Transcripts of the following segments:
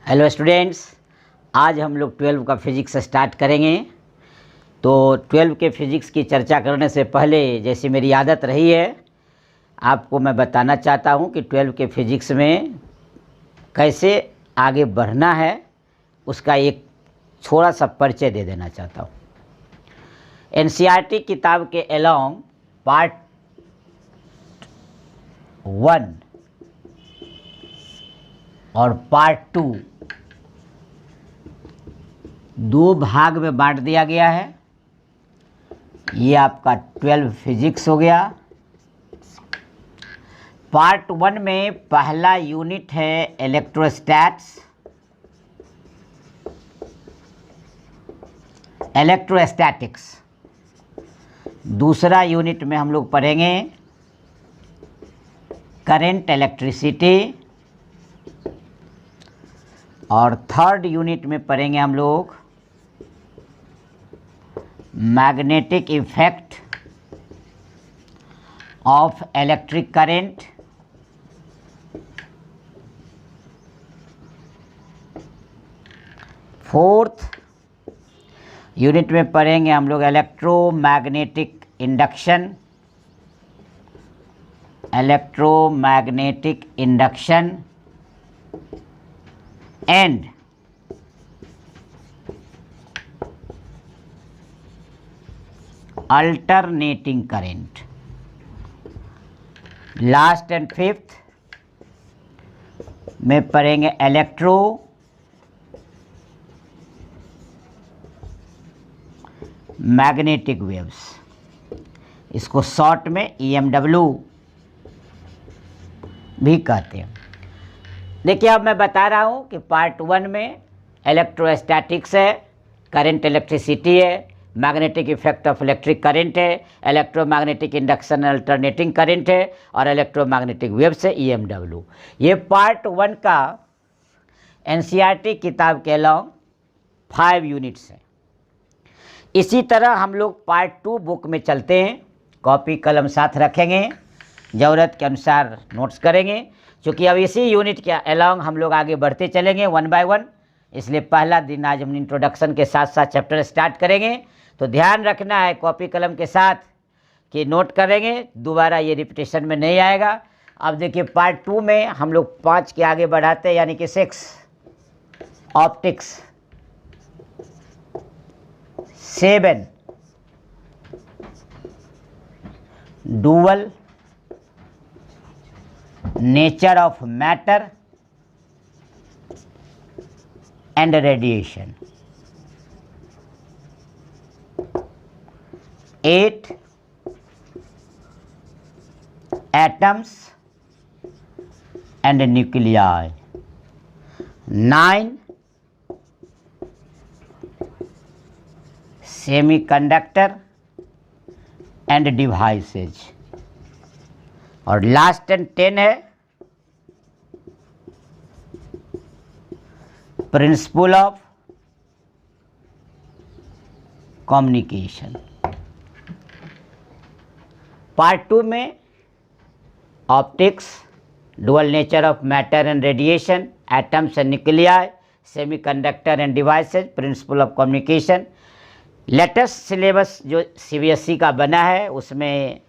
Hello students, आज हम लोग 12 का फिज़िक्स स्टार्ट करेंगे। तो 12 के फिज़िक्स की चर्चा करने से पहले, जैसे मेरी आदत रही है, आपको मैं बताना चाहता हूं कि 12 के फिज़िक्स में कैसे आगे बढ़ना है, उसका एक थोड़ा सा परिचय दे देना चाहता हूं। एनसीईआरटी किताब के अलोंग पार्ट 1 और पार्ट 2 दो भाग में बांट दिया गया है। ये आपका 12 फिजिक्स हो गया। पार्ट 1 में पहला यूनिट है इलेक्ट्रोस्टैटिक्स। दूसरा यूनिट में हम लोग पढ़ेंगे करंट इलेक्ट्रिसिटी, और थर्ड यूनिट में पढ़ेंगे हम लोग magnetic effect of electric current. Fourth unit में पढ़ेंगे हम लोग electromagnetic induction and alternating current. Last and fifth में पढ़ेंगे मैग्नेटिक वेव्स। इसको शॉर्ट में EMW भी कहते हैं। देखिए, अब मैं बता रहा हूं कि पार्ट 1 में इलेक्ट्रोस्टैटिक्स है, करंट इलेक्ट्रिसिटी है, magnetic effect of electric current है, इलेक्ट्रोमैग्नेटिक इंडक्शन अल्टरनेटिंग करंट है, और इलेक्ट्रोमैग्नेटिक वेव्स है, EMW। ये पार्ट 1 का एनसीईआरटी किताब के अलोंग 5 यूनिट्स हैं। इसी तरह हम लोग पार्ट 2 बुक में चलते हैं। कॉपी कलम साथ रखेंगे, ज़रूरत के अनुसार नोट्स करेंगे। क्योंकि अब इसी यूनिट के अलोंग हम लोग आगे बढ़ते चलेंगे 1 बाय 1, इसलिए पहला दिन आज हम इंट्रोडक्शन के साथ साथ चैप्टर स्टार्ट करेंगे। तो ध्यान रखना है कॉपी कलम के साथ कि नोट करेंगे, दोबारा ये रिपीटेशन में नहीं आएगा। अब देखिए, पार्ट 2 में हम लोग 5 के आगे बढ़ाते हैं, यानी कि 6 optics, 7 dual nature of matter and radiation, 8 atoms and nuclei, 9 semiconductor and devices, और लास्ट एंड 10 है प्रिंसिपल ऑफ कम्युनिकेशन। पार्ट 2 में optics, dual nature of matter and radiation, atoms and nuclei, semiconductor and devices, principle of communication. Latest syllabus जो CBSE का बना है, उसमें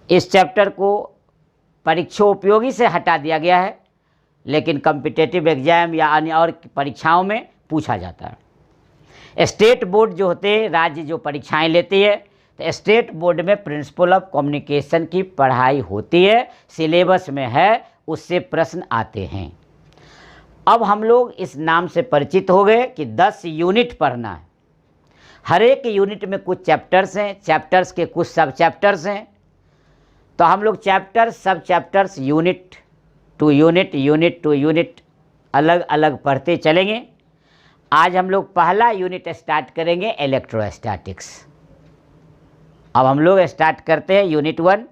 इस chapter को परीक्षा उपयोगी से हटा दिया गया है, लेकिन कॉम्पिटिटिव एग्जाम या अन्य और परीक्षाओं में पूछा जाता है। स्टेट बोर्ड जो होते हैं, राज्य जो परीक्षाएं लेती है, तो स्टेट बोर्ड में प्रिंसिपल ऑफ कम्युनिकेशन की पढ़ाई होती है, सिलेबस में है, उससे प्रश्न आते हैं। अब हम लोग इस नाम से परिचित हो गए कि 10 यूनिट पढ़ना है। हर एक यूनिट में कुछ चैप्टर्स हैं, चैप्टर्स के कुछ सब चैप्टर्स हैं। तो हम लोग चैप्टर, सब चैप्टर्स, यूनिट टू यूनिट अलग अलग पढ़ते चलेंगे। आज हम लोग पहला यूनिट स्टार्ट करेंगे इलेक्ट्रोस्टैटिक्स। अब हम लोग स्टार्ट करते हैं यूनिट 1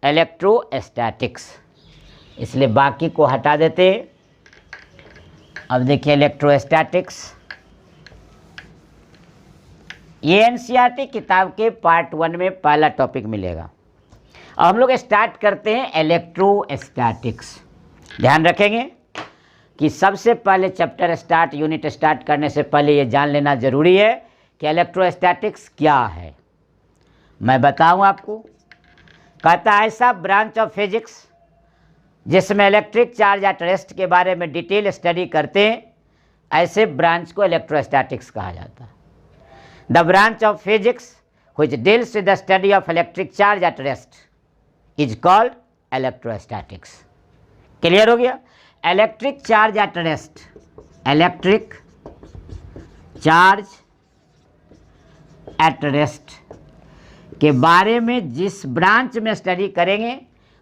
इलेक्ट्रोस्टैटिक्स, इसलिए बाकी को हटा देते हैं। अब देखिए, इलेक्ट्रोस्टैटिक्स ये एनसीईआरटी किताब के पार्ट 1 में पहला टॉपिक मिलेगा। अब हम लोग स्टार्ट करते हैं इलेक्ट्रोस्टैटिक्स। ध्यान रखेंगे, कि सबसे पहले चैप्टर स्टार्ट, यूनिट स्टार्ट करने से पहले ये जान लेना ज़रूरी है कि इलेक्ट्रोस्टैटिक्स क्या है। मैं बताऊं आपको। कहता है ऐसा ब्रांच ऑफ फिजिक्स जिसमें इलेक्ट्रिक चार्ज एट रेस्ट के बारे में डिटेल स्टडी करते हैं, ऐसे ब्रांच को इलेक्ट्रोस्टैटिक्स कहा जाता है। The branch of physics which deals with the study of electric charge at rest is called electrostatics। Clear हो गया? Electric charge at rest, electric charge at rest के बारे में जिस ब्रांच में स्टडी करेंगे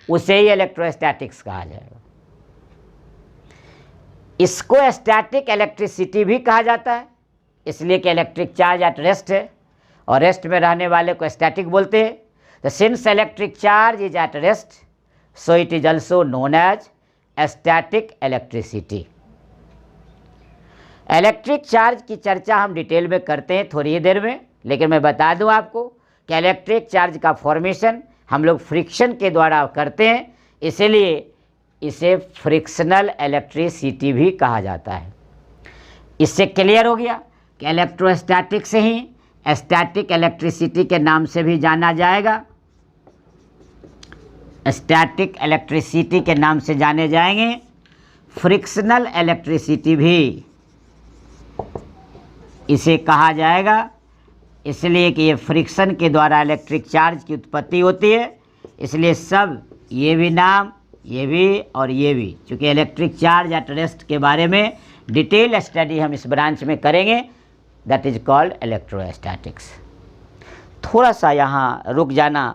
उसे ही इलेक्ट्रोस्टैटिक्स कहा जाएगा। इसको स्टैटिक इलेक्ट्रिसिटी भी कहा जाता है, इसलिए कि इलेक्ट्रिक चार्ज एट रेस्ट है और रेस्ट में रहने वाले को स्टैटिक बोलते हैं। तो since electric charge is at rest so it is also known as static electricity. Electric charge की चर्चा हम डिटेल में करते हैं थोड़ी ही देर में, लेकिन मैं बता दूं आपको कि इलेक्ट्रिक चार्ज का फॉर्मेशन हम लोग फ्रिक्शन के द्वारा करते हैं, इसलिए इसे फ्रिक्शनल इलेक्ट्रिसिटी भी कहा जाता है। इससे क्लियर हो गया कि इलेक्ट्रोस्टैटिक से ही स्टैटिक इलेक्ट्रिसिटी के नाम से भी जाना जाएगा, स्टैटिक इलेक्ट्रिसिटी के नाम से जाने जाएंगे, फ्रिक्शनल इलेक्ट्रिसिटी भी इसे कहा जाएगा, इसलिए कि ये फ्रिक्शन के द्वारा इलेक्ट्रिक चार्ज की उत्पत्ति होती है। इसलिए सब ये भी नाम, ये भी और ये भी, चूँकि इलेक्ट्रिक चार्ज एट रेस्ट के बारे में डिटेल स्टडी हम इस ब्रांच में करेंगे, दैट इज कॉल्ड इलेक्ट्रोस्टैटिक्स। थोड़ा सा यहाँ रुक जाना,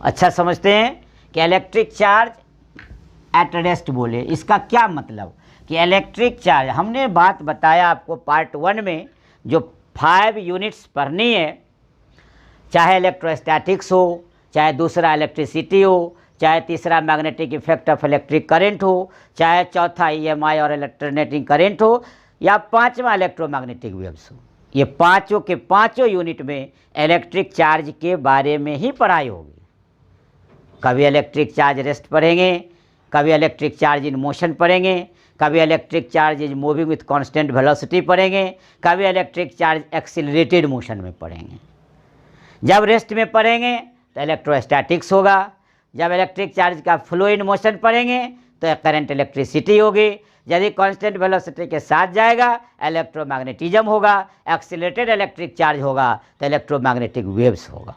अच्छा समझते हैं कि इलेक्ट्रिक चार्ज एट रेस्ट बोले इसका क्या मतलब कि इलेक्ट्रिक चार्ज, हमने बात बताया आपको पार्ट 1 में जो 5 यूनिट्स पढ़नी है, चाहे इलेक्ट्रोस्टैटिक्स हो, चाहे दूसरा इलेक्ट्रिसिटी हो, चाहे तीसरा magnetic effect of electric current हो, चाहे चौथा EMI और इलेक्ट्रोनेटिंग करंट हो, या 5वां इलेक्ट्रोमैग्नेटिक वेव्स हो, ये पांचों के पांचों यूनिट में इलेक्ट्रिक चार्ज के बारे में ही पढ़ाई होगी। कभी इलेक्ट्रिक चार्ज रेस्ट पढ़ेंगे, कभी इलेक्ट्रिक चार्ज इन मोशन पढ़ेंगे, कभी electric charge is moving with constant velocity पढ़ेंगे, कभी इलेक्ट्रिक चार्ज एक्सिलरेटेड मोशन में पढ़ेंगे। जब रेस्ट में पढ़ेंगे तो इलेक्ट्रोस्टैटिक्स होगा, जब इलेक्ट्रिक चार्ज का फ्लो इन मोशन पढ़ेंगे तो करंट इलेक्ट्रिसिटी होगी, यदि कांस्टेंट वेलोसिटी के साथ जाएगा इलेक्ट्रोमैग्नेटिज्म होगा, एक्सिलरेटेड इलेक्ट्रिक चार्ज होगा तो इलेक्ट्रोमैग्नेटिक वेव्स होगा।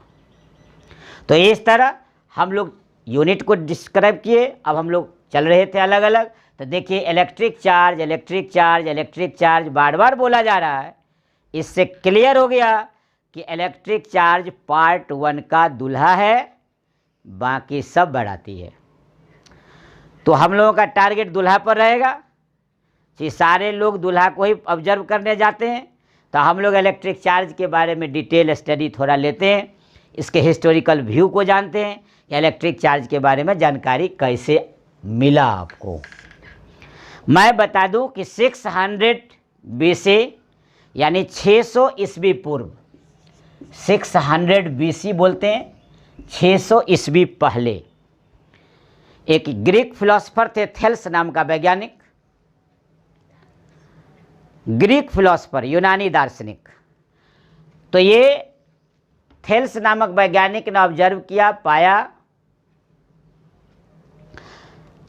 तो इस तरह हम लोग यूनिट को डिस्क्राइब किए। अब हम लोग चल रहे थे अलग अलग, तो देखिए electric charge, electric charge, electric charge बार बार बोला जा रहा है। इससे क्लियर हो गया कि इलेक्ट्रिक चार्ज पार्ट 1 का दूल्हा है, बाकी सब बढ़ाती है। तो हम लोगों का टारगेट दूल्हा पर रहेगा कि सारे लोग दूल्हा को ही ऑब्जर्व करने जाते हैं, तो हम लोग इलेक्ट्रिक चार्ज के बारे में डिटेल स्टडी थोड़ा लेते हैं, इसके हिस्टोरिकल व्यू को जानते हैं कि इलेक्ट्रिक चार्ज के बारे में जानकारी कैसे मिला आपको। मैं बता दूं कि 600 BC यानी 600 ईस्वी पूर्व, 600 BC बोलते हैं, 600 ईस्वी पहले एक ग्रीक फिलोसफर थे, थेल्स नाम का वैज्ञानिक, ग्रीक फिलोसफर, यूनानी दार्शनिक। तो ये थेल्स नामक वैज्ञानिक ने ऑब्जर्व किया, पाया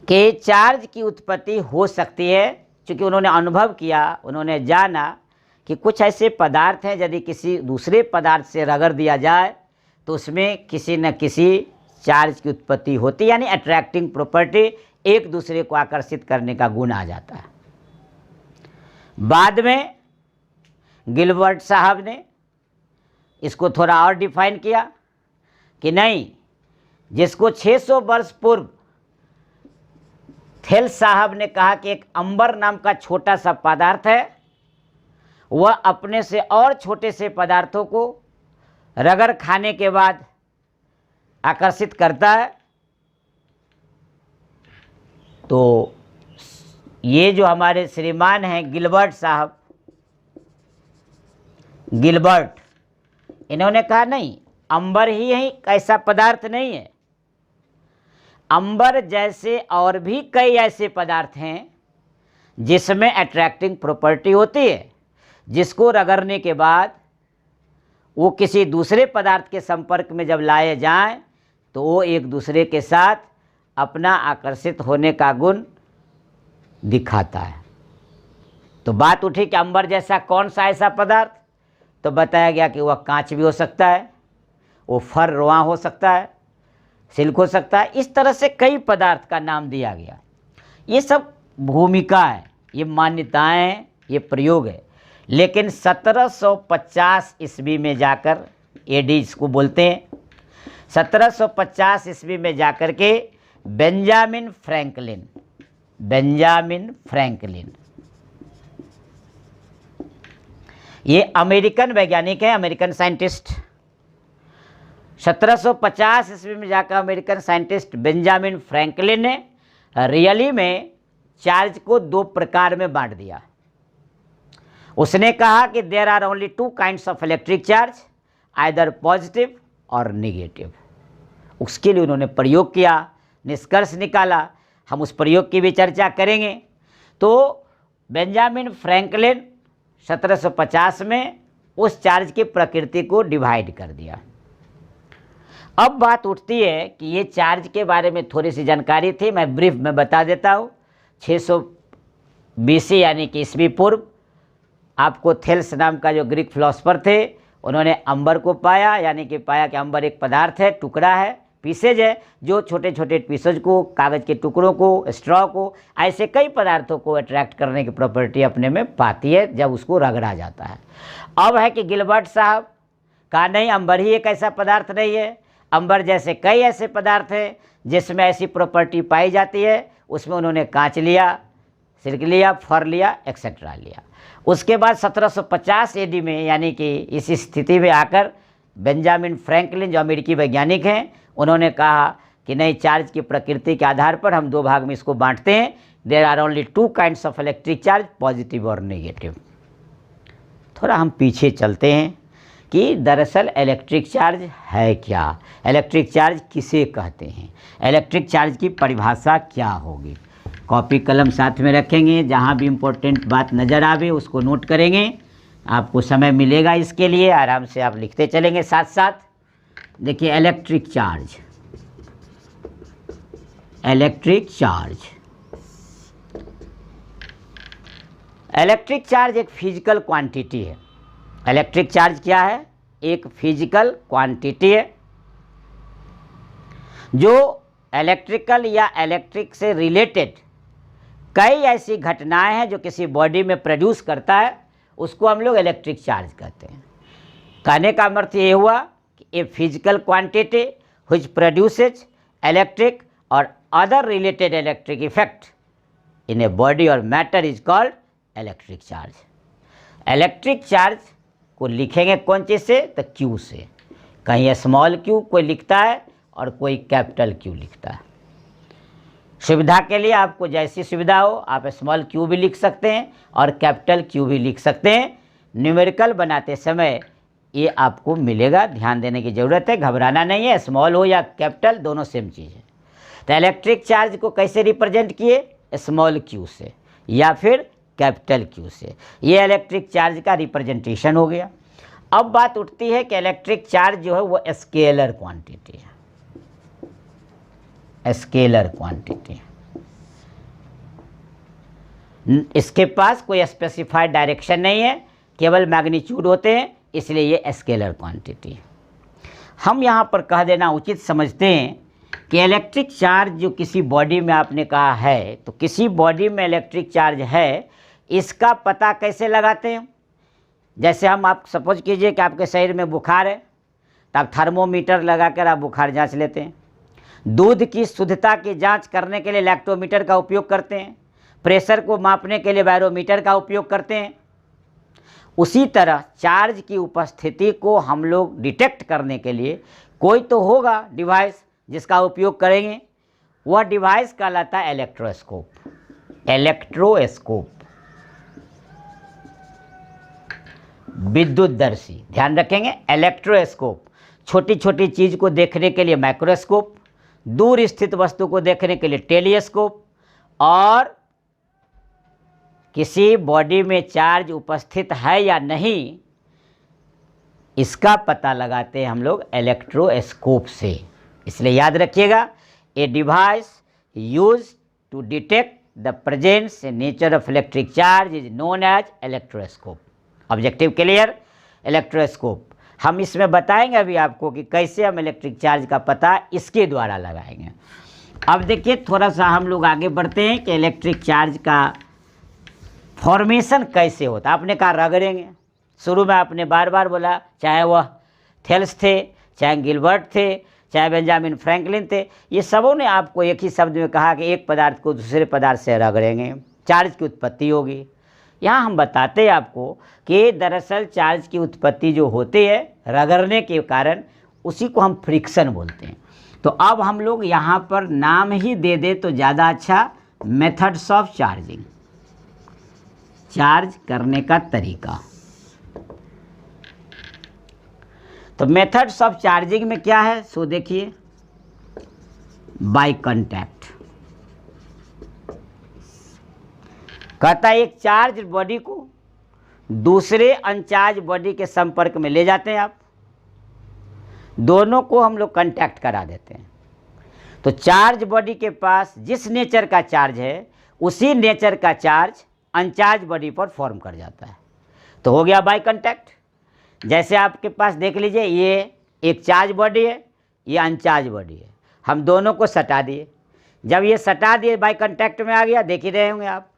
कि चार्ज की उत्पत्ति हो सकती है, क्योंकि उन्होंने अनुभव किया, उन्होंने जाना कि कुछ ऐसे पदार्थ हैं यदि किसी दूसरे पदार्थ से रगड़ दिया जाए तो उसमें किसी न किसी चार्ज की उत्पत्ति होती है, यानी अट्रैक्टिंग प्रॉपर्टी, एक दूसरे को आकर्षित करने का गुण आ जाता है। बाद में गिलबर्ट साहब ने इसको थोड़ा और डिफाइन किया कि नहीं, जिसको 600 वर्ष पूर्व थेल्स साहब ने कहा कि एक अंबर नाम का छोटा सा पदार्थ है, वह अपने से और छोटे से पदार्थों को रगड़ खाने के बाद आकर्षित करता है। तो ये जो हमारे श्रीमान हैं गिलबर्ट साहब, गिलबर्ट, इन्होंने कहा नहीं, अंबर ही है, ऐसा पदार्थ नहीं है। अंबर जैसे और भी कई ऐसे पदार्थ हैं जिसमें अट्रैक्टिंग प्रॉपर्टी होती है, जिसको रगड़ने के बाद वो किसी दूसरे पदार्थ के संपर्क में जब लाए जाएं तो वो एक दूसरे के साथ अपना आकर्षित होने का गुण दिखाता है। तो बात उठी कि अंबर जैसा कौन सा ऐसा पदार्थ, तो बताया गया कि वह कांच भी हो सकता है, वो फर रोआ हो सकता है, सिल्क हो सकता है। इस तरह से कई पदार्थ का नाम दिया गया। ये सब भूमिका है, ये मान्यताएं, ये प्रयोग है। लेकिन 1750 ईस्वी में जाकर, एडी इसको बोलते हैं, 1750 ईस्वी में जाकर के बेंजामिन फ्रैंकलिन ये अमेरिकन वैज्ञानिक है, अमेरिकन साइंटिस्ट। 1750 ईस्वी में जाकर अमेरिकन साइंटिस्ट बेंजामिन फ्रैंकलिन ने रियली में चार्ज को दो प्रकार में बांट दिया। उसने कहा कि there are only two kinds of electric charge, either positive और निगेटिव। उसके लिए उन्होंने प्रयोग किया, निष्कर्ष निकाला। हम उस प्रयोग की भी चर्चा करेंगे। तो बेंजामिन फ्रैंकलिन 1750 में उस चार्ज की प्रकृति को डिवाइड कर दिया। अब बात उठती है कि ये चार्ज के बारे में थोड़ी सी जानकारी थी, मैं ब्रीफ में बता देता हूँ। 600 BC यानी कि ईस्वी पूर्व, आपको थेल्स नाम का जो ग्रीक फिलोसफर थे, उन्होंने अंबर को पाया, यानी कि पाया कि अंबर एक पदार्थ है, टुकड़ा है, पीसेज है, जो छोटे छोटे पीसेज को, कागज़ के टुकड़ों को, स्ट्रॉ को, ऐसे कई पदार्थों को अट्रैक्ट करने की प्रॉपर्टी अपने में पाती है जब उसको रगड़ा जाता है। अब है कि गिलबर्ट साहब कहा नहीं, अंबर ही एक ऐसा पदार्थ नहीं है, अंबर जैसे कई ऐसे पदार्थ हैं जिसमें ऐसी प्रॉपर्टी पाई जाती है। उसमें उन्होंने कांच लिया, सिल्क लिया, फर लिया, एक्सेट्रा लिया। उसके बाद 1750 AD में, यानी कि इस स्थिति में आकर बेंजामिन फ्रैंकलिन जो अमेरिकी वैज्ञानिक हैं, उन्होंने कहा कि नहीं, चार्ज की प्रकृति के आधार पर हम दो भाग में इसको बांटते हैं। There are only two kinds of electric charge, positive और नेगेटिव। थोड़ा हम पीछे चलते हैं कि दरअसल इलेक्ट्रिक चार्ज है क्या, इलेक्ट्रिक चार्ज किसे कहते हैं, इलेक्ट्रिक चार्ज की परिभाषा क्या होगी। कॉपी कलम साथ में रखेंगे, जहाँ भी इम्पोर्टेंट बात नज़र आवे उसको नोट करेंगे। आपको समय मिलेगा इसके लिए, आराम से आप लिखते चलेंगे साथ साथ। देखिए, electric charge, electric charge, electric charge एक फिजिकल क्वांटिटी है। इलेक्ट्रिक चार्ज क्या है? एक फिजिकल क्वांटिटी है जो इलेक्ट्रिकल या इलेक्ट्रिक से रिलेटेड कई ऐसी घटनाएं हैं जो किसी बॉडी में प्रोड्यूस करता है, उसको हम लोग इलेक्ट्रिक चार्ज कहते हैं। कहने का अर्थ ये हुआ कि a physical quantity which produces electric और other related electric effect in a body और matter is called electric charge. Electric charge को लिखेंगे कौन चीज़ से? तो क्यू से। कहीं स्मॉल क्यू कोई लिखता है और कोई कैपिटल क्यू लिखता है। सुविधा के लिए आपको जैसी सुविधा हो, आप स्मॉल क्यू भी लिख सकते हैं और कैपिटल क्यू भी लिख सकते हैं। न्यूमेरिकल बनाते समय ये आपको मिलेगा, ध्यान देने की ज़रूरत है, घबराना नहीं है। स्मॉल हो या कैपिटल, दोनों सेम चीज़ है। तो इलेक्ट्रिक चार्ज को कैसे रिप्रेजेंट किए? स्मॉल क्यू से या फिर कैपिटल क्यू से। ये इलेक्ट्रिक चार्ज का रिप्रेजेंटेशन हो गया। अब बात उठती है कि इलेक्ट्रिक चार्ज जो है वो स्केलर क्वांटिटी है, स्केलर क्वांटिटी। इसके पास कोई स्पेसिफाइड डायरेक्शन नहीं है, केवल मैग्नीट्यूड होते हैं, इसलिए ये स्केलर क्वांटिटी। हम यहाँ पर कह देना उचित समझते हैं कि इलेक्ट्रिक चार्ज जो किसी बॉडी में आपने कहा है, तो किसी बॉडी में इलेक्ट्रिक चार्ज है, इसका पता कैसे लगाते हैं? जैसे हम, आप सपोज कीजिए कि आपके शरीर में बुखार है, तो आप थर्मोमीटर लगाकर आप बुखार जांच लेते हैं। दूध की शुद्धता की जांच करने के लिए लैक्टोमीटर का उपयोग करते हैं। प्रेशर को मापने के लिए बैरोमीटर का उपयोग करते हैं। उसी तरह चार्ज की उपस्थिति को हम लोग डिटेक्ट करने के लिए कोई तो होगा डिवाइस जिसका उपयोग करेंगे। वह डिवाइस कहलाता है इलेक्ट्रोस्कोप। इलेक्ट्रोस्कोप, विद्युतदर्शी, ध्यान रखेंगे। इलेक्ट्रोस्कोप, छोटी छोटी चीज़ को देखने के लिए माइक्रोस्कोप, दूर स्थित वस्तु को देखने के लिए टेलीस्कोप, और किसी बॉडी में चार्ज उपस्थित है या नहीं, इसका पता लगाते हैं हम लोग इलेक्ट्रोस्कोप से। इसलिए याद रखिएगा, a device use to detect the presence and nature of electric charge is known as electroscope. Objective clear? Electroscope हम इसमें बताएंगे अभी आपको कि कैसे हम इलेक्ट्रिक चार्ज का पता इसके द्वारा लगाएंगे। अब देखिए थोड़ा सा हम लोग आगे बढ़ते हैं कि इलेक्ट्रिक चार्ज का फॉर्मेशन कैसे होता है। आपने कहा रगड़ेंगे, शुरू में आपने बार बार बोला, चाहे वह थेल्स थे, चाहे गिलबर्ट थे, चाहे बेंजामिन फ्रैंकलिन थे, ये सबों ने आपको एक ही शब्द में कहा कि एक पदार्थ को दूसरे पदार्थ से रगड़ेंगे, चार्ज की उत्पत्ति होगी। यहाँ हम बताते हैं आपको कि दरअसल चार्ज की उत्पत्ति जो होती है रगड़ने के कारण, उसी को हम फ्रिक्शन बोलते हैं। तो अब हम लोग यहाँ पर नाम ही दे दे तो ज़्यादा अच्छा, मेथड्स ऑफ चार्जिंग, चार्ज करने का तरीका। तो मेथड्स ऑफ चार्जिंग में क्या है, सो देखिए, बाय कांटेक्ट। कहता है एक चार्ज बॉडी को दूसरे अनचार्ज बॉडी के संपर्क में ले जाते हैं आप, दोनों को हम लोग कांटेक्ट करा देते हैं। तो चार्ज बॉडी के पास जिस नेचर का चार्ज है, उसी नेचर का चार्ज अनचार्ज बॉडी पर फॉर्म कर जाता है। तो हो गया बाय कांटेक्ट। जैसे आपके पास देख लीजिए, ये एक चार्ज बॉडी है, ये अनचार्ज बॉडी है, हम दोनों को सटा दिए। जब ये सटा दिए बाय कांटेक्ट में आ गया, देख ही रहे होंगे आप।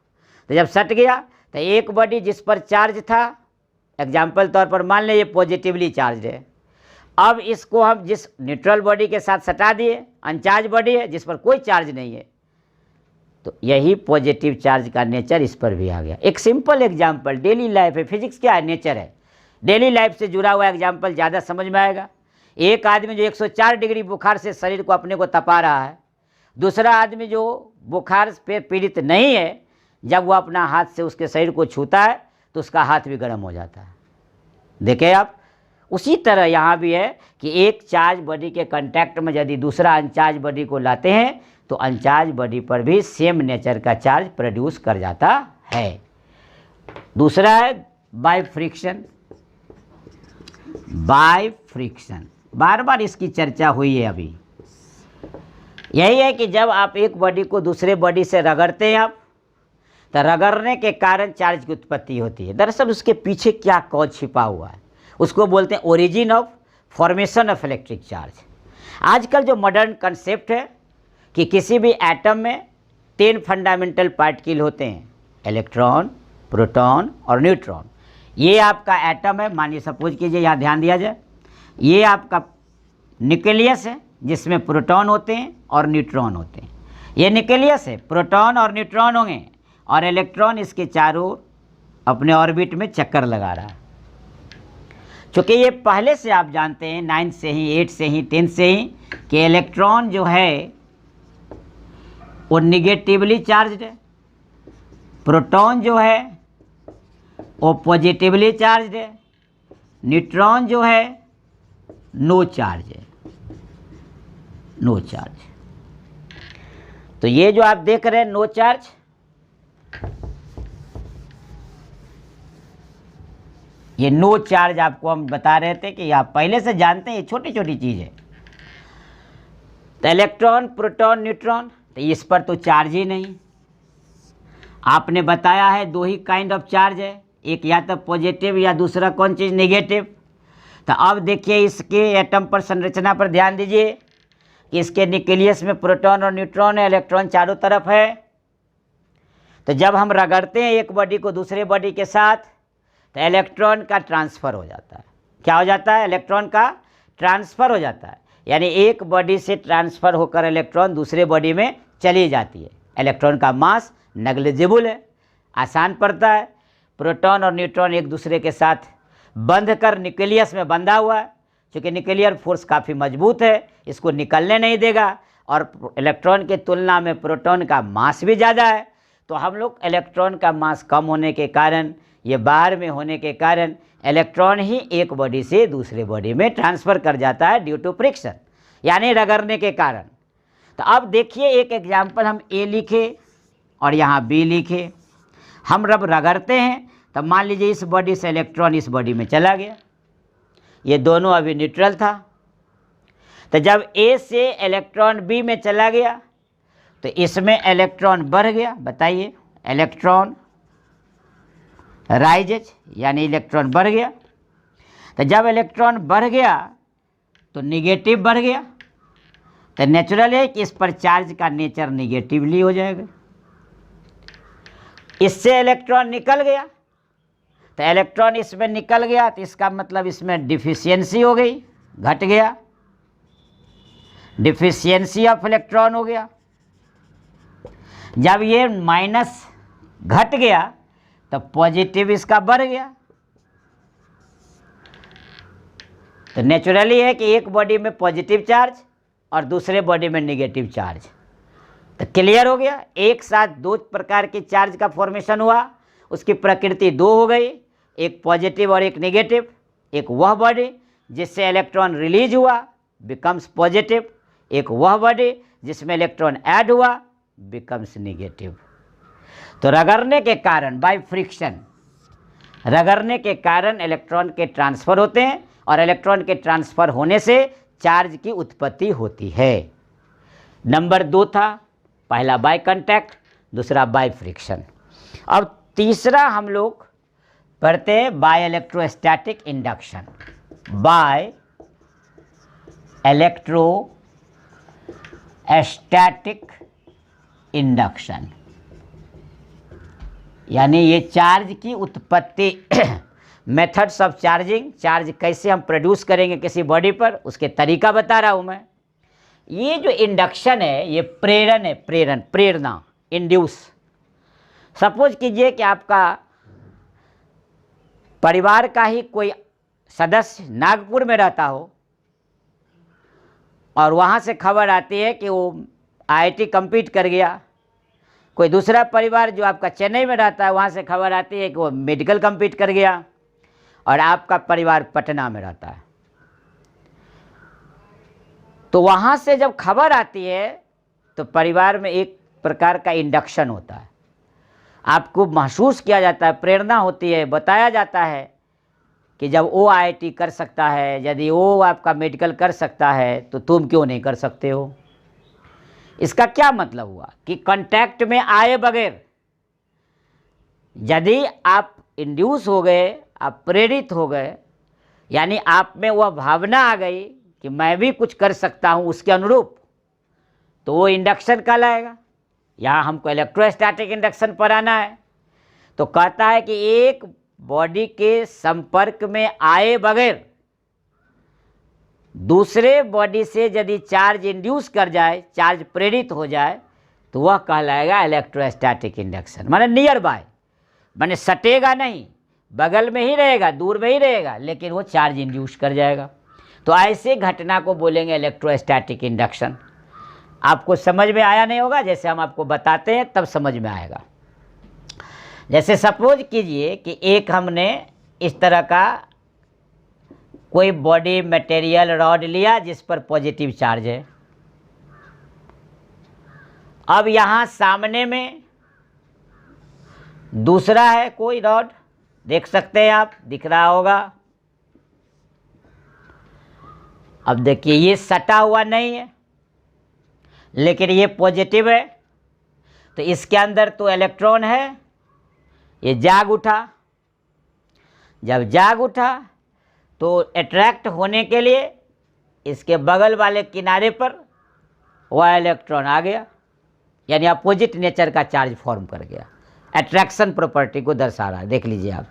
तो जब सट गया तो एक बॉडी जिस पर चार्ज था, एग्जाम्पल तौर पर मान लें ये पॉजिटिवली चार्ज है, अब इसको हम जिस न्यूट्रल बॉडी के साथ सटा दिए, अनचार्ज बॉडी है जिस पर कोई चार्ज नहीं है, तो यही पॉजिटिव चार्ज का नेचर इस पर भी आ गया। एक सिंपल एग्जाम्पल, डेली लाइफ है, फिजिक्स क्या है, नेचर है, डेली लाइफ से जुड़ा हुआ एग्जाम्पल ज़्यादा समझ में आएगा। एक आदमी जो 104 डिग्री बुखार से शरीर को अपने को तपा रहा है, दूसरा आदमी जो बुखार पे पीड़ित नहीं है, जब वो अपना हाथ से उसके शरीर को छूता है तो उसका हाथ भी गर्म हो जाता है। देखें आप, उसी तरह यहाँ भी है कि एक चार्ज बॉडी के कांटेक्ट में यदि दूसरा अनचार्ज बॉडी को लाते हैं तो अनचार्ज बॉडी पर भी सेम नेचर का चार्ज प्रोड्यूस कर जाता है। दूसरा है बाय फ्रिक्शन। बाय फ्रिक्शन बार बार इसकी चर्चा हुई है अभी। यही है कि जब आप एक बॉडी को दूसरे बॉडी से रगड़ते हैं आप, तो रगड़ने के कारण चार्ज की उत्पत्ति होती है। दरअसल उसके पीछे क्या कॉज छिपा हुआ है, उसको बोलते हैं origin of formation of electric charge. आजकल जो मॉडर्न कंसेप्ट है कि किसी भी एटम में 3 फंडामेंटल पार्टिकल होते हैं, इलेक्ट्रॉन, प्रोटॉन और न्यूट्रॉन। ये आपका एटम है, मानिए सपोज कीजिए, यहाँ ध्यान दिया जाए, ये आपका न्यूक्लियस है जिसमें प्रोटॉन होते हैं और न्यूट्रॉन होते हैं। ये न्यूक्लियस है, प्रोटॉन और न्यूट्रॉन होंगे और इलेक्ट्रॉन इसके चारों अपने ऑर्बिट में चक्कर लगा रहा है। चूँकि ये पहले से आप जानते हैं 9 से ही, 8 से ही, 10 से ही, कि इलेक्ट्रॉन जो है वो निगेटिवली चार्ज्ड है, प्रोटॉन जो है वो पॉजिटिवली चार्ज्ड है, न्यूट्रॉन जो है नो चार्ज है, नो चार्ज। तो ये जो आप देख रहे हैं नो चार्ज, ये नो चार्ज आपको हम बता रहे थे कि आप पहले से जानते हैं, ये छोटी छोटी चीज़ है। तो इलेक्ट्रॉन, प्रोटॉन, न्यूट्रॉन, तो इस पर तो चार्ज ही नहीं। आपने बताया है 2 ही काइंड ऑफ चार्ज है, एक या तो पॉजिटिव या दूसरा कौन चीज़, नेगेटिव। तो अब देखिए इसके एटम पर, संरचना पर ध्यान दीजिए कि इसके न्यूक्लियस में प्रोटॉन और न्यूट्रॉन है, इलेक्ट्रॉन चारों तरफ है। तो जब हम रगड़ते हैं एक बॉडी को दूसरे बॉडी के साथ, तो इलेक्ट्रॉन का ट्रांसफ़र हो जाता है। क्या हो जाता है? इलेक्ट्रॉन का ट्रांसफ़र हो जाता है, यानी एक बॉडी से ट्रांसफ़र होकर इलेक्ट्रॉन दूसरे बॉडी में चली जाती है। इलेक्ट्रॉन का मास नेग्लिजिबल है, आसान पड़ता है। प्रोटॉन और न्यूट्रॉन एक दूसरे के साथ बंध कर न्यूक्लियस में बंधा हुआ है, क्योंकि न्यूक्लियर फोर्स काफ़ी मजबूत है, इसको निकलने नहीं देगा, और इलेक्ट्रॉन की तुलना में प्रोटॉन का मास भी ज़्यादा है। तो हम लोग इलेक्ट्रॉन का मास कम होने के कारण, ये बाहर में होने के कारण, इलेक्ट्रॉन ही एक बॉडी से दूसरे बॉडी में ट्रांसफ़र कर जाता है ड्यू टू फ्रिक्शन, यानी रगड़ने के कारण। तो अब देखिए एक एग्जाम्पल हम ए लिखे और यहाँ बी लिखे। हम जब रगड़ते हैं तब मान लीजिए इस बॉडी से इलेक्ट्रॉन इस बॉडी में चला गया, ये दोनों अभी न्यूट्रल था। तो जब ए से इलेक्ट्रॉन बी में चला गया तो इसमें इलेक्ट्रॉन बढ़ गया। बताइए, इलेक्ट्रॉन राइजेज यानी इलेक्ट्रॉन बढ़ गया। तो जब इलेक्ट्रॉन बढ़ गया तो निगेटिव बढ़ गया, तो नेचुरल है कि इस पर चार्ज का नेचर निगेटिवली हो जाएगा। इससे इलेक्ट्रॉन निकल गया, तो इलेक्ट्रॉन इसमें निकल गया तो इसका मतलब इसमें डिफिशियंसी हो गई, घट गया, डिफिशियंसी ऑफ इलेक्ट्रॉन हो गया। जब ये माइनस घट गया तो पॉजिटिव इसका बढ़ गया। तो नेचुरली है कि एक बॉडी में पॉजिटिव चार्ज और दूसरे बॉडी में नेगेटिव चार्ज। तो क्लियर हो गया, एक साथ दो प्रकार के चार्ज का फॉर्मेशन हुआ, उसकी प्रकृति दो हो गई, एक पॉजिटिव और एक नेगेटिव। एक वह बॉडी जिससे इलेक्ट्रॉन रिलीज हुआ बिकम्स पॉजिटिव, एक वह बॉडी जिसमें इलेक्ट्रॉन ऐड हुआ बिकम्स नेगेटिव। तो रगड़ने के कारण, बाय फ्रिक्शन, रगड़ने के कारण इलेक्ट्रॉन के ट्रांसफ़र होते हैं और इलेक्ट्रॉन के ट्रांसफ़र होने से चार्ज की उत्पत्ति होती है। नंबर 2 था, पहला बाय कांटेक्ट, दूसरा बाय फ्रिक्शन। अब तीसरा हम लोग पढ़ते हैं bye electrostatic induction. Bye electrostatic induction यानी ये चार्ज की उत्पत्ति, मेथड्स ऑफ चार्जिंग, चार्ज कैसे हम प्रोड्यूस करेंगे किसी बॉडी पर, उसके तरीका बता रहा हूँ मैं। ये जो इंडक्शन है ये प्रेरण है, प्रेरणा, इंड्यूस। सपोज कीजिए कि आपका परिवार का ही कोई सदस्य नागपुर में रहता हो और वहाँ से खबर आती है कि वो आईआईटी कंप्लीट कर गया। कोई दूसरा परिवार जो आपका चेन्नई में रहता है वहाँ से खबर आती है कि वो मेडिकल कंप्लीट कर गया, और आपका परिवार पटना में रहता है। तो वहाँ से जब खबर आती है तो परिवार में एक प्रकार का इंडक्शन होता है, आपको महसूस किया जाता है, प्रेरणा होती है, बताया जाता है कि जब वो आईआईटी कर सकता है, यदि वो आपका मेडिकल कर सकता है तो तुम क्यों नहीं कर सकते हो। इसका क्या मतलब हुआ कि कांटेक्ट में आए बगैर यदि आप इंड्यूस हो गए, आप प्रेरित हो गए, यानी आप में वह भावना आ गई कि मैं भी कुछ कर सकता हूँ उसके अनुरूप, तो वो इंडक्शन कहलाएगा। यहाँ हमको इलेक्ट्रोस्टैटिक इंडक्शन पढ़ाना है। तो कहता है कि एक बॉडी के संपर्क में आए बगैर दूसरे बॉडी से यदि चार्ज इंड्यूस कर जाए, चार्ज प्रेरित हो जाए, तो वह कहलाएगा इलेक्ट्रोस्टैटिक इंडक्शन। माने नियर बाय, माने सटेगा नहीं, बगल में ही रहेगा, दूर में ही रहेगा, लेकिन वो चार्ज इंड्यूस कर जाएगा। तो ऐसे घटना को बोलेंगे इलेक्ट्रोस्टैटिक इंडक्शन। आपको समझ में आया नहीं होगा, जैसे हम आपको बताते हैं तब समझ में आएगा। जैसे सपोज कीजिए कि एक हमने इस तरह का कोई बॉडी मटेरियल रॉड लिया जिस पर पॉजिटिव चार्ज है। अब यहाँ सामने में दूसरा है कोई रॉड, देख सकते हैं आप, दिख रहा होगा। अब देखिए ये सटा हुआ नहीं है लेकिन ये पॉजिटिव है, तो इसके अंदर तो इलेक्ट्रॉन है, ये जाग उठा। जब जाग उठा तो अट्रैक्ट होने के लिए इसके बगल वाले किनारे पर वह इलेक्ट्रॉन आ गया, यानी अपोजिट नेचर का चार्ज फॉर्म कर गया। अट्रैक्शन प्रॉपर्टी को दर्शा रहा है, देख लीजिए आप।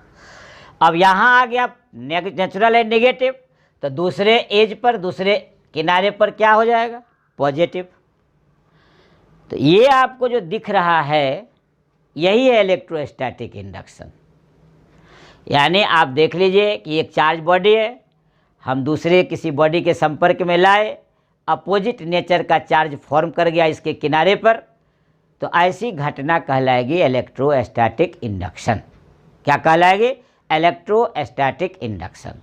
अब यहाँ आ गया नेचुरल है नेगेटिव, तो दूसरे एज पर, दूसरे किनारे पर क्या हो जाएगा, पॉजिटिव। तो ये आपको जो दिख रहा है यही है इलेक्ट्रोस्टैटिक इंडक्शन। यानी आप देख लीजिए कि एक चार्ज बॉडी है, हम दूसरे किसी बॉडी के संपर्क में लाए, अपोजिट नेचर का चार्ज फॉर्म कर गया इसके किनारे पर, तो ऐसी घटना कहलाएगी इलेक्ट्रोस्टैटिक इंडक्शन। क्या कहलाएगी, इलेक्ट्रोस्टैटिक इंडक्शन।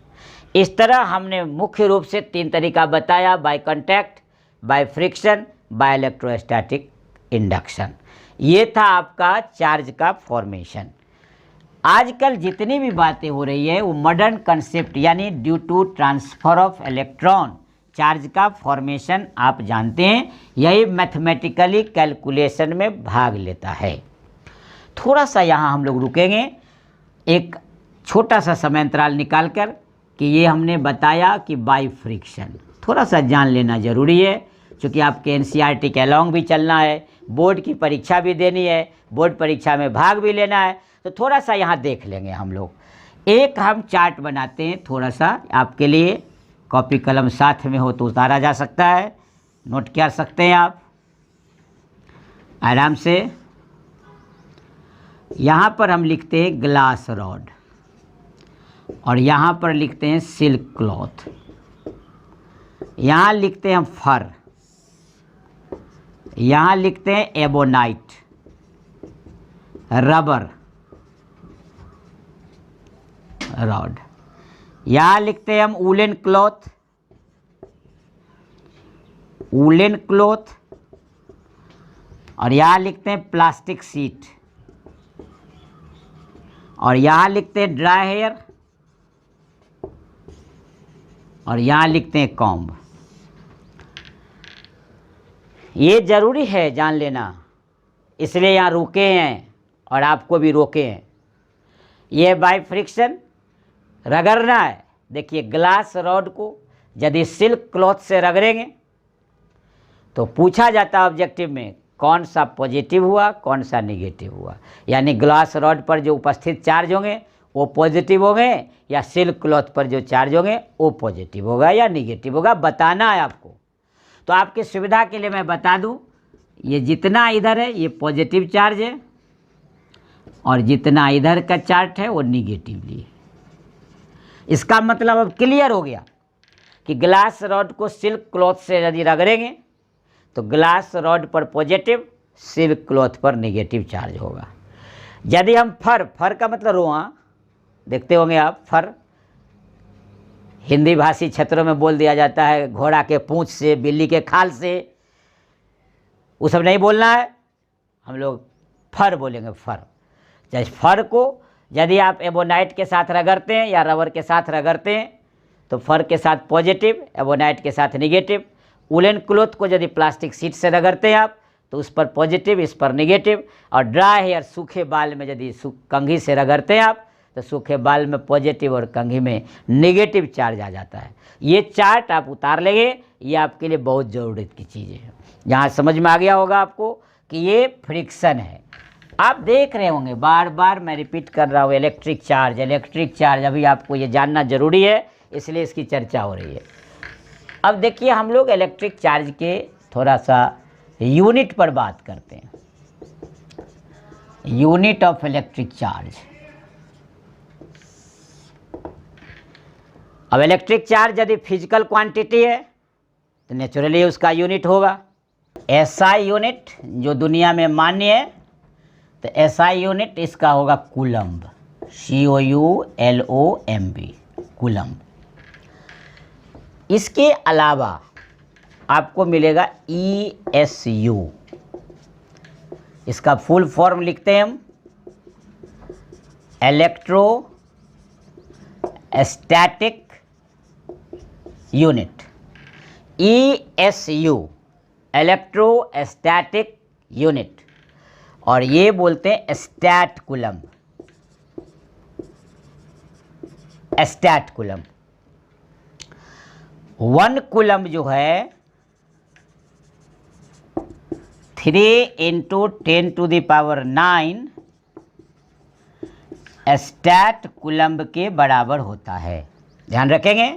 इस तरह हमने मुख्य रूप से 3 तरीका बताया, by contact, by friction, by electrostatic induction. ये था आपका चार्ज का फॉर्मेशन। आजकल जितनी भी बातें हो रही है वो मॉडर्न कंसेप्ट यानी due to transfer of electron charge का फॉर्मेशन आप जानते हैं, यही मैथमेटिकली कैलकुलेशन में भाग लेता है। थोड़ा सा यहाँ हम लोग रुकेंगे एक छोटा सा समय अंतराल निकाल कर कि ये हमने बताया कि बाई फ्रिक्शन थोड़ा सा जान लेना ज़रूरी है, क्योंकि आपके एनसीईआरटी के अलॉन्ग भी चलना है, बोर्ड की परीक्षा भी देनी है, बोर्ड परीक्षा में भाग भी लेना है, तो थोड़ा सा यहाँ देख लेंगे हम लोग। एक हम चार्ट बनाते हैं, थोड़ा सा आपके लिए कॉपी कलम साथ में हो तो उतारा जा सकता है, नोट कर सकते हैं आप आराम से। यहाँ पर हम लिखते हैं ग्लास रॉड और यहाँ पर लिखते हैं सिल्क क्लॉथ, यहाँ लिखते हैं फर, यहाँ लिखते हैं एबोनाइट, रबर रॉड, यहाँ लिखते हैं हम वूलन क्लॉथ, वूलन क्लॉथ, और यहाँ लिखते हैं प्लास्टिक शीट, और यहाँ लिखते हैं ड्राई हेयर, और यहाँ लिखते हैं कॉम्ब। ये ज़रूरी है जान लेना, इसलिए यहाँ रुके हैं और आपको भी रोके हैं। ये बाय फ्रिक्शन रगड़ना है। देखिए ग्लास रॉड को यदि सिल्क क्लॉथ से रगड़ेंगे तो पूछा जाता है ऑब्जेक्टिव में कौन सा पॉजिटिव हुआ कौन सा निगेटिव हुआ, यानी ग्लास रॉड पर जो उपस्थित चार्ज होंगे वो पॉजिटिव होंगे या सिल्क क्लॉथ पर जो चार्ज होंगे वो पॉजिटिव होगा या निगेटिव होगा, बताना है आपको। तो आपकी सुविधा के लिए मैं बता दूं, ये जितना इधर है ये पॉजिटिव चार्ज है और जितना इधर का चार्ट है वो निगेटिवली है। इसका मतलब अब क्लियर हो गया कि ग्लास रॉड को सिल्क क्लॉथ से यदि रगड़ेंगे तो ग्लास रॉड पर पॉजिटिव, सिल्क क्लॉथ पर निगेटिव चार्ज होगा। यदि हम फर का मतलब रोआ देखते होंगे आप, फर हिंदी भाषी क्षेत्रों में बोल दिया जाता है घोड़ा के पूंछ से, बिल्ली के खाल से, वो सब नहीं बोलना है, हम लोग फर बोलेंगे फर। जैसे फर को यदि आप एबोनाइट के साथ रगड़ते हैं या रबर के साथ रगड़ते हैं तो फर के साथ पॉजिटिव, एबोनाइट के साथ निगेटिव। वुलन क्लॉथ को यदि प्लास्टिक शीट से रगड़ते हैं आप तो उस पर पॉजिटिव, इस पर निगेटिव। और ड्राई हेयर सूखे बाल में यदि कंघी से रगड़ते हैं आप तो सूखे बाल में पॉजिटिव और कंघी में निगेटिव चार्ज आ जाता है। ये चार्ट आप उतार लेंगे, ये आपके लिए बहुत ज़रूरत की चीज़ है। यहाँ समझ में आ गया होगा आपको कि ये फ्रिक्शन है। आप देख रहे होंगे बार बार मैं रिपीट कर रहा हूँ इलेक्ट्रिक चार्ज, अभी आपको ये जानना ज़रूरी है इसलिए इसकी चर्चा हो रही है। अब देखिए हम लोग इलेक्ट्रिक चार्ज के थोड़ा सा यूनिट पर बात करते हैं। Unit of electric charge. अब इलेक्ट्रिक चार्ज यदि फिजिकल क्वांटिटी है तो नेचुरली उसका यूनिट होगा एसआई यूनिट, जो दुनिया में मान्य है। तो एसआई यूनिट इसका होगा कूलम्ब, COULOMB, कूलम्ब। इसके अलावा आपको मिलेगा ESU, इसका फुल फॉर्म लिखते हैं हम electrostatic unit, ESU, electrostatic unit, और ये बोलते हैं stat coulomb, stat coulomb. 1 coulomb जो है 3 × 10⁹ स्टैट कूलम्ब के बराबर होता है। ध्यान रखेंगे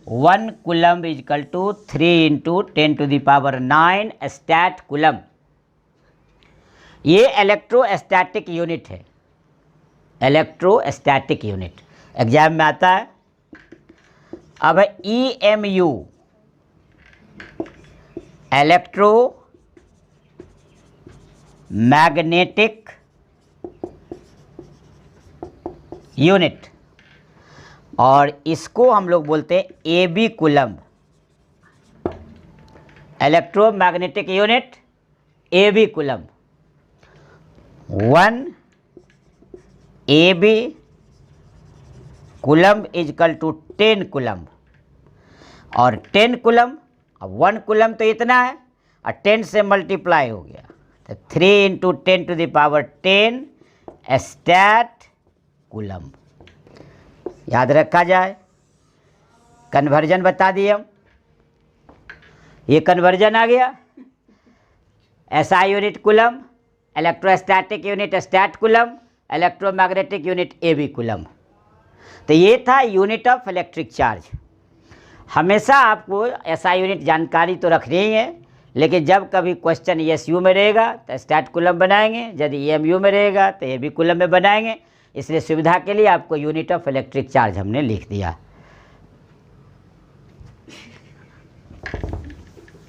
1 कूलम्ब = 3 × 10⁹ स्टैट कूलम्ब। ये इलेक्ट्रोस्टैटिक यूनिट है, इलेक्ट्रोस्टैटिक यूनिट एग्जाम में आता है। अब EMU, इलेक्ट्रो मैग्नेटिक यूनिट, और इसको हम लोग बोलते हैं AB coulomb, electromagnetic unit AB coulomb. 1 AB coulomb is equal to 10 coulomb, और 10 कूलम्ब, अब 1 कूलम्ब तो इतना है और 10 से मल्टीप्लाई हो गया, तो 3 into 10 to the power 10 stat coulomb. याद रखा जाए। कन्वर्जन बता दिए हम, ये कन्वर्जन आ गया। SI unit coulomb, electrostatic unit stat coulomb, electromagnetic unit AB coulomb. तो ये था यूनिट ऑफ इलेक्ट्रिक चार्ज। हमेशा आपको एसआई यूनिट जानकारी तो रखनी ही है, लेकिन जब कभी क्वेश्चन एसयू में रहेगा तो स्टैट कूलम्ब बनाएंगे, यदि एएमयू में रहेगा तो एबी कूलम्ब में बनाएंगे। इसलिए सुविधा के लिए आपको यूनिट ऑफ इलेक्ट्रिक चार्ज हमने लिख दिया।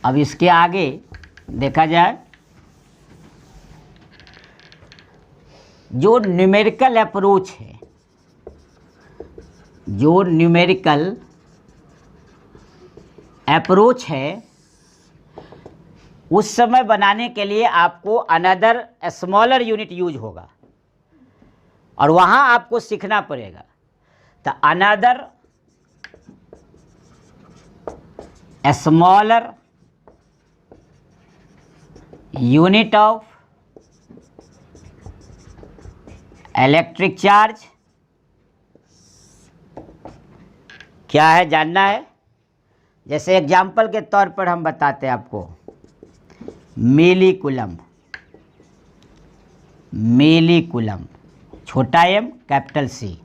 अब इसके आगे देखा जाए, जो न्यूमेरिकल अप्रोच है, जो न्यूमेरिकल अप्रोच है, उस समय बनाने के लिए आपको अनदर स्मॉलर यूनिट यूज होगा और वहां आपको सीखना पड़ेगा। तो another smaller unit of electric charge क्या है जानना है। जैसे एग्जाम्पल के तौर पर हम बताते हैं आपको, मिली कूलम्ब, मिली कूलम्ब, छोटा एम कैपिटल सी,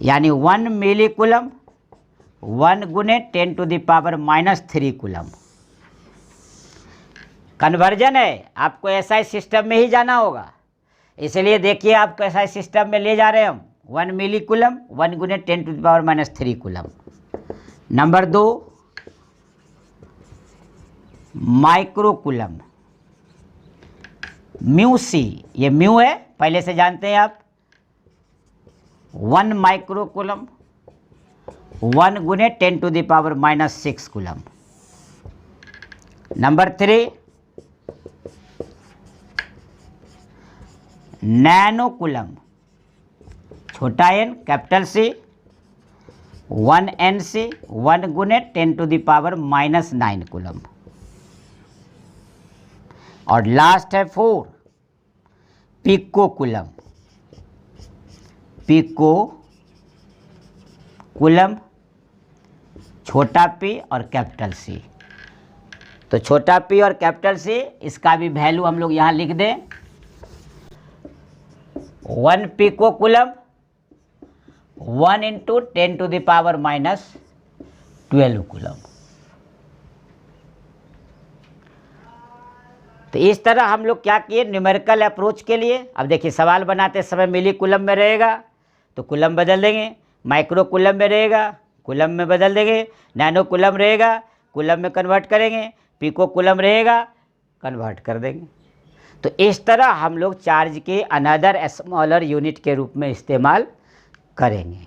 यानी 1 मिली कूलम्ब 1 गुने 10 to the power -3 coulomb. Conversion है, आपको एसआई सिस्टम में ही जाना होगा, इसलिए देखिए आपको एसआई सिस्टम में ले जा रहे हैं हम। 1 मिली कूलम्ब 1 गुने 10 to the power -3 coulomb. Number 2 micro coulomb, mu C, ये म्यू है पहले से जानते हैं आप। 1 माइक्रो कूलम्ब 1 गुने 10 to the power -6 coulomb. Number 3 nano coulomb, छोटा N capital C, 1 N C 1 गुने 10 टू द पावर -9 कूलम्ब। और लास्ट है 4 पिको कूलम्ब, पिको कूलम्ब, छोटा पी और कैपिटल सी। तो छोटा पी और कैपिटल सी, इसका भी वैल्यू हम लोग यहाँ लिख दें। 1 pico coulomb 1 into 10 to the power -12 coulomb. तो इस तरह हम लोग क्या किए न्यूमेरिकल अप्रोच के लिए। अब देखिए सवाल बनाते समय मिली कूलम्ब में रहेगा तो कूलम्ब बदल देंगे, माइक्रो कूलम्ब में रहेगा कूलम्ब में बदल देंगे, नैनो कूलम्ब रहेगा कूलम्ब में कन्वर्ट करेंगे, पिको कूलम्ब रहेगा कन्वर्ट कर देंगे। तो इस तरह हम लोग चार्ज के अनदर स्मॉलर यूनिट के रूप में इस्तेमाल करेंगे।